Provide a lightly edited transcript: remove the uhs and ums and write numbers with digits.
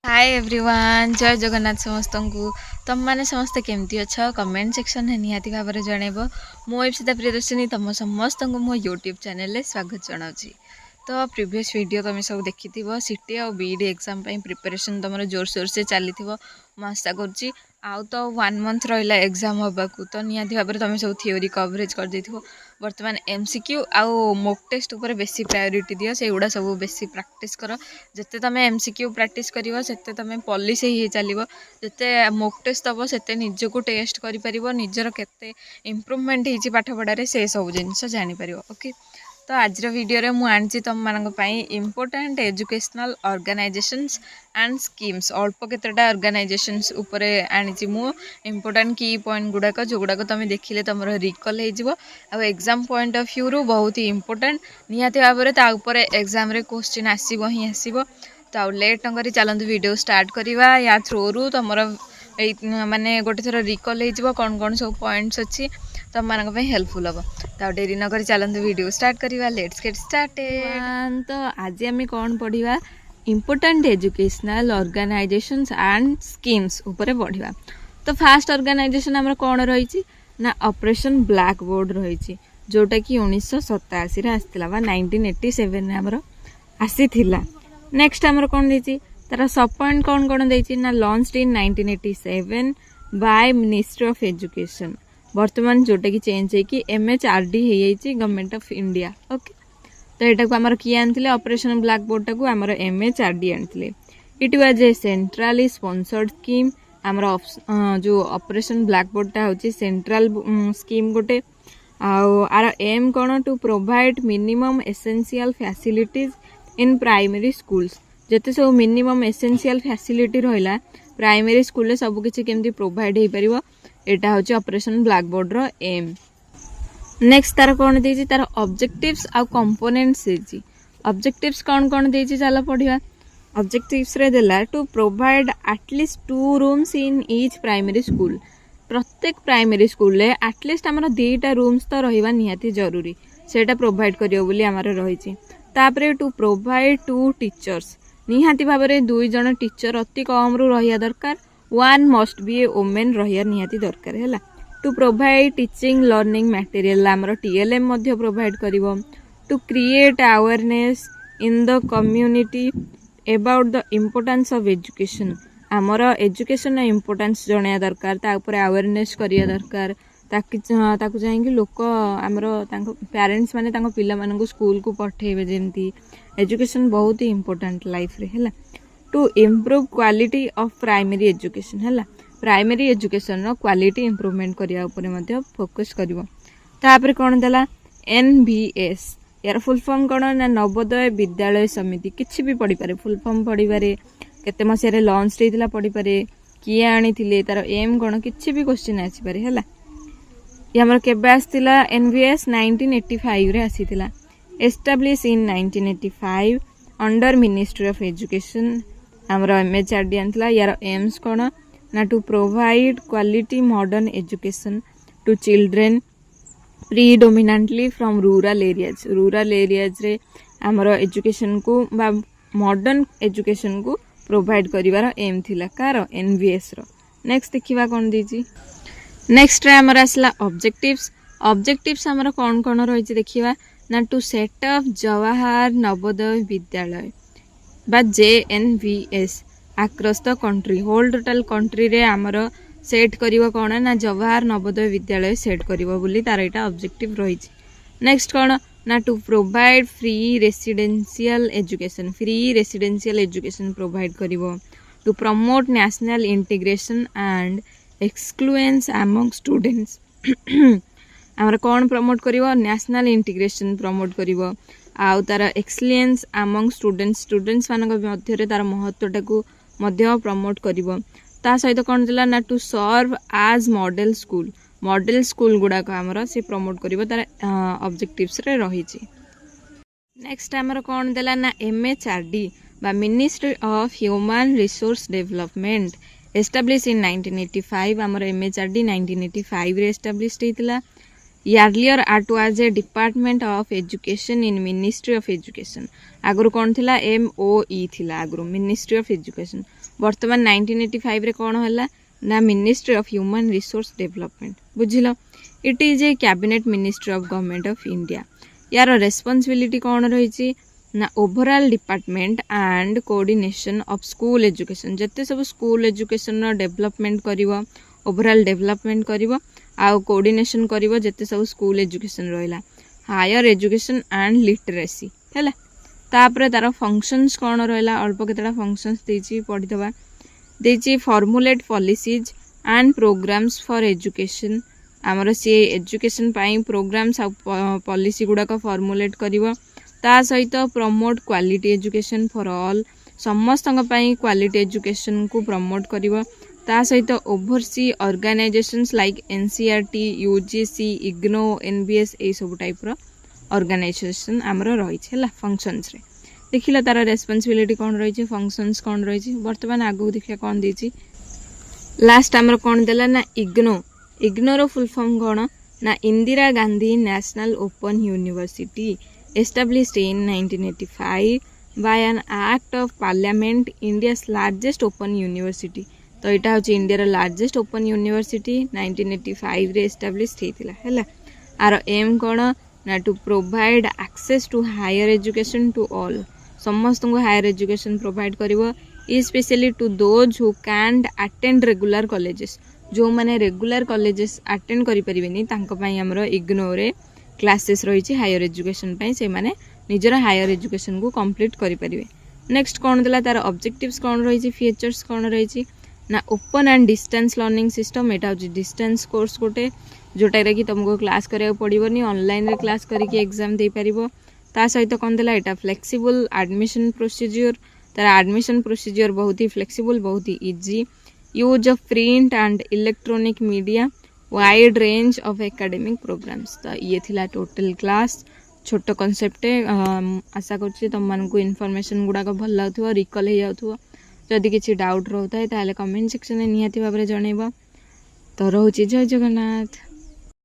Hi everyone जय जगन्नाथ समस्त को तुम मैंने समस्ते केमती अच्छा कमेंट सेक्शन में निहाती भाव में जनइब मो एप्सिता प्रियदर्शिनी तुम समस्त को मो यूट्यूब चैनल में स्वागत जनावि। तो प्रीवियस वीडियो तुम सब देखि सीटी और बीडी एग्जाम प्रिपरेशन तुम जोर सोर से चली मैं आशा करुँची आउ तो 1 मंथ रहा एग्जाम होबाकू तो निहाती भाव में तुम सब थ्योरी कवरेज कर बर्तमान एमसीक्यू आउ मोक टेस्ट उपर बेसी प्रायोरीटी दियो से गुड़ा सब बेसी प्रैक्टिस कर जिते तुम एमसीक्यू प्रैक्टिस कर सेते तुम पॉलिश ही चलो जिते मोक टेस्ट दब से निजको टेस्ट कर निजर केते इम्प्रूवमेंट होती पाठपढ़ारे से सब जिनस जापर। ओके तो आज वीडियो मुझे आनी तुम मानी important educational organisations and schemes अल्प केतटा ऑर्गेनाइजेशंस उपर आनी मु इम्पोर्टाट की पॉइंट गुड़ाक जो गुड़ाक तुम देखिले तुम रिकल हो एग्जाम पॉइंट ऑफ व्यू रू बहुत ही इम्पोर्टाट निहाती भाव में एग्जाम रे क्वेश्चन आसब ही आसब। तो लेट न करी चलते वीडियो स्टार्ट करवा या थ्रू रू तुम माने गोटे थर रिकल हो कौन कौन सब पॉइंट्स अच्छी तुम मान हेल्पफुल हम। तो डेरी न करी चलते वीडियो स्टार्ट करवा लेट्स गेट स्टार्टेड। तो आज आम कौन पढ़ा important educational organisations and schemes उपर पढ़ा। तो फास्ट ऑर्गेनाइजेशन आमर कौन रही ना ऑपरेशन ब्लैक बोर्ड रही जोटा कि 1987 आसला 1987 आमर आसी। नेक्स्ट आमर कौन देती तार सब पॉइंट कौन कौन देती ना launch in 1987 by ministry of education बर्तमान जोटा कि चेंज है MHRD हो गवर्नमेंट ऑफ इंडिया। ओके तो यहाँ को आमर किए आनी ऑपरेशन ब्लैक बोर्ड टाक आमर MHRD आनी। It was a centrally sponsored scheme आमर जो ऑपरेशन ब्लैक बोर्ड टा होची सेंट्रल स्कीम गोटे आर एम कौन to provide minimum essential facilities in primary schools जिते सब मिनिमम एसेंशियल फैसिलिटी रहा प्राइमरी स्कूल सब किसी केमती प्रोवाइड हो पार यहाँ हूँ ऑपरेशन ब्लैक बोर्ड रो एम। नेक्स्ट तार कौन देती तार ऑब्जेक्टिव्स आउ कंपोनेंट्स देती। ऑब्जेक्टिव्स कौन कौन देती चलो पढ़ा। ऑब्जेक्टिव्स रे देला to provide at least 2 rooms in each primary school प्रत्येक प्राइमरी स्कूल एटलिस्ट आमर 2टा रूम्स तो रहा निहाती जरूरी सेटा प्रोवाइड करियो बोली आमर रही। तापरे टू प्रोवाइड 2 टीचर्स निहाती भाव में 2 जन टीचर अति कम रू रहा दरकार 1 मस्ट बी ए वुमेन रहा निहाती दरकार है। To provide teaching learning material आमर TLM प्रोवाइड करिवो। To create awareness in the community about the importance of education आमर एजुकेशन इम्पोर्टेंस जणा दरकार तापर अवेयरनेस करिया दरकार ताकि चाहिए लोक आमर पेरेंट्स माने पिला मानू स्कूल को पठेबे जेमती एजुकेशन बहुत ही इम्पोर्टेंट लाइफ रे है। To improve quality of primary education है प्राइमरी एजुकेशन रो क्वालिटी इम्प्रूवमेंट करिया ऊपर मध्य फोकस करिवो। तापर कोन देला NVS यार फुल फॉर्म कौन ना नवोदय विद्यालय समिति किसी भी पढ़ी पारे फुल फॉर्म पढ़ी पारे केते मसिया लॉन्च होता पढ़ी पारे किए आनी तार एम कौन किसी भी क्वेश्चन आसीपारे है। ये केबे आसला NVS 1985 रे आसीला establish in 1985 under ministry of education आमर MHRD आनला। यार एम्स कौन ना to provide quality modern education to children predominantly from rural areas रे आमर एजुकेशन को बा मॉडर्न एजुकेशन को प्रोवाइड करिवार एम थिला कार NVS रो। नेक्स्ट देखिबा कोन दीजी नेक्स्ट रे आमर आसला ऑब्जेक्टिव्स आमर कौन कौन रही देखिबा ना to set up Jawahar Navodaya Vidyalaya बा JNVS across the country whole total country रे आमर सेट करिवो कौन ना जवाहर नवोदय विद्यालय सेट करिवो बोली तार एटा ऑब्जेक्टिव रही। नेक्स्ट कौन ना to provide free residential education provide करिवो। To promote national integration and excellence among students आमर कौन प्रमोट करिवो नेशनल इंटीग्रेशन प्रमोट करिवो आउ तार एक्सलेंस अमंग स्टूडेंट्स मानक मध्य तार महत्वटा को मध्य प्रमोट करिवो। ता सहित कौन दिला ना टू सर्व आज मॉडल स्कूल गुड़ाक आमर से प्रमोट करिवो तार ऑब्जेक्टिव्स रे रही। नेक्स्ट आमर कौन देला ना MHRD बा ministry of human resource development establish in 1985 आमर MHRD 1985 रे एस्टाब्लिश होता। Earlier art was a department of education in Ministry of Education. आगुरु कौन थिला MOE थिला आगुरु Ministry of Education. वर्तमान 1985 रे कौन होला ना Ministry of Human Resource Development. बुझिलो it is a cabinet ministry of government of India. यार रेस्पॉन्सिबिलिटी कौन रही ना overall department and coordination of school education. जिते सब स्कूल एजुकेशन डेवलपमेंट करिवो ओवरऑल डेवलपमेंट करिवो आउ कोऑर्डिनेशन करिवो जिते सब स्कूल एजुकेशन रहिला हायर एजुकेशन एंड लिटरेसी हैला. तापर तार फंक्शंस कौन रहिला अल्प केतटा फंक्शंस देछि पढितबा देछि formulate policies and programs for education. आमर सी एजुकेशन पाई प्रोग्राम्स पॉलिसी गुड़ाक फॉर्मुलेट करिवो. ता सहित promote quality education for all समस्त क्वालिटी एजुकेशन को प्रमोट करिवो. ता सहित oversee organisations like NCERT UGC IGNOU NBS ए सब टाइप रो ऑर्गेनाइजेशन आमर रही है फंक्शंस रे. देखिला तार रेस्पॉन्सिबिलिटी कौन रही फंक्शंस कौन रही वर्तमान आगु देखिया कौन देछि. लास्ट आमर कौन देला ना इग्नो. इग्नोर फुल फॉर्म कौन ना Indira Gandhi national open university established in 1985 by an act of parliament, India's largest open university. तो यहाँ हूँ इंडिया लार्जेस्ट ओपन यूनिवर्सिटी 1985 रे एस्टाब्लिश होता है. आर एम कौन ना to provide access to higher education to all समस्त को हायर एजुकेशन प्रोवाइड करिवो specially to those who can't attend regular colleges. जो मैंने रेगुलर कॉलेजेस अटेंड करि परिबेनी तांको पई हमरो इग्नोरे क्लासेस रही हायर एजुकेशन पाई से माने निजर हायर एजुकेशन को कंप्लीट करि परिबे. नेक्स्ट कौन देला तार ऑब्जेक्टिव्स कौन रही फीचर्स कौन रही ना open and distance learning system. एटा हूँ डिस्टेंस कोर्स गोटे जोटा कि तुमको क्लास करिया पड़िबनी ऑनलाइन रे क्लास करके एग्जाम दे परिबो. ता सहित कौन देला एटा फ्लेक्सिबल एडमिशन प्रोसीजर. तार एडमिशन प्रोसीजर बहुत ही फ्लेक्सिबल बहुत ही easy. Use of print and electronic media wide range of academic programs. तो ये थिला टोटल क्लास छोट कॉन्सेप्ट. आशा कर तुम मानक इनफॉरमेशन गुड़ाक भल लगुव रिकल हो जाऊँ. जदि किसी डाउट रोता है ताले कमेंट सेक्शन में निहाती भाव में जनइब. तो रोची जय जगन्नाथ.